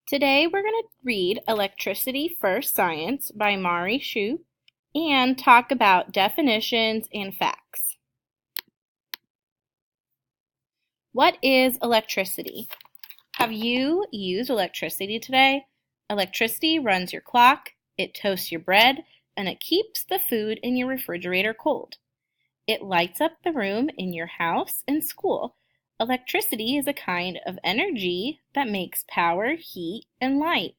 Today we're going to read Electricity First Science by Mari Shu and talk about definitions and facts. What is electricity? Have you used electricity today? Electricity runs your clock, it toasts your bread, and it keeps the food in your refrigerator cold. It lights up the room in your house and school. Electricity is a kind of energy that makes power, heat, and light.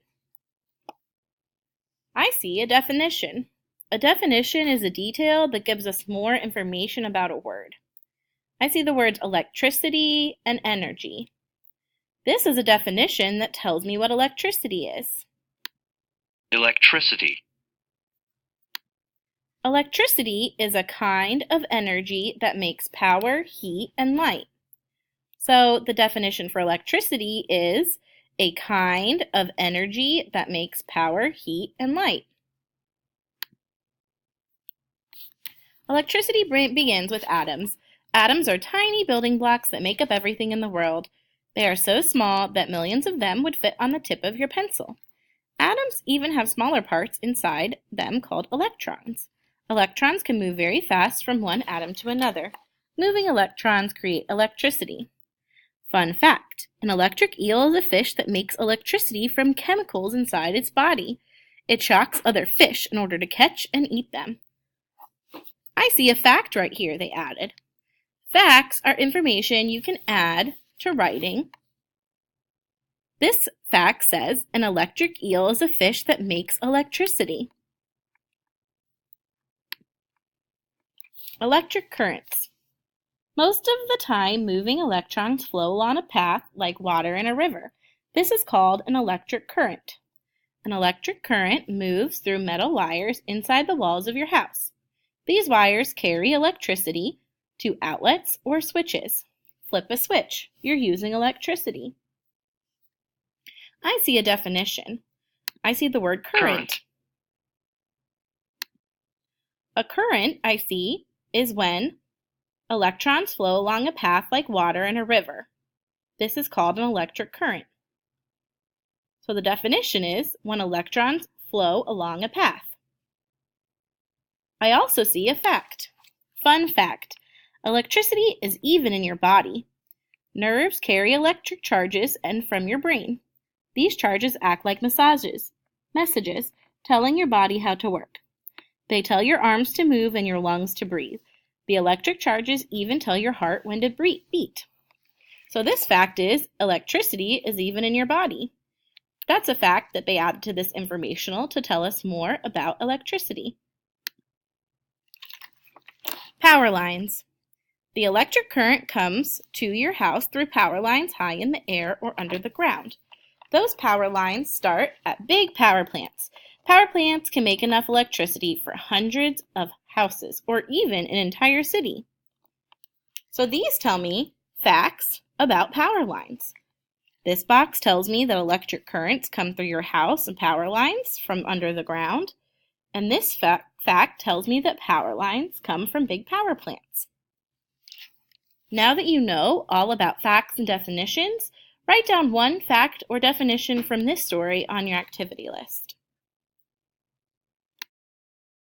I see a definition. A definition is a detail that gives us more information about a word. I see the words electricity and energy. This is a definition that tells me what electricity is. Electricity. Electricity is a kind of energy that makes power, heat, and light. So the definition for electricity is a kind of energy that makes power, heat, and light. Electricity begins with atoms. Atoms are tiny building blocks that make up everything in the world. They are so small that millions of them would fit on the tip of your pencil. Atoms even have smaller parts inside them called electrons. Electrons can move very fast from one atom to another. Moving electrons create electricity. Fun fact, an electric eel is a fish that makes electricity from chemicals inside its body. It shocks other fish in order to catch and eat them. I see a fact right here, they added. Facts are information you can add to writing. This fact says an electric eel is a fish that makes electricity. Electric currents. Most of the time, moving electrons flow along a path like water in a river. This is called an electric current. An electric current moves through metal wires inside the walls of your house. These wires carry electricity to outlets or switches. Flip a switch. You're using electricity. I see a definition. I see the word current. A current, I see, is when electrons flow along a path like water in a river. This is called an electric current. So the definition is when electrons flow along a path. I also see a fact. Fun fact. Electricity is even in your body. Nerves carry electric charges and from your brain. These charges act like messages, telling your body how to work. They tell your arms to move and your lungs to breathe. The electric charges even tell your heart when to beat. So this fact is electricity is even in your body. That's a fact that they added to this informational to tell us more about electricity. Power lines. The electric current comes to your house through power lines high in the air or under the ground. Those power lines start at big power plants. Power plants can make enough electricity for hundreds of houses or even an entire city. So these tell me facts about power lines. This box tells me that electric currents come through your house and power lines from under the ground. And this fact tells me that power lines come from big power plants. Now that you know all about facts and definitions, write down one fact or definition from this story on your activity list.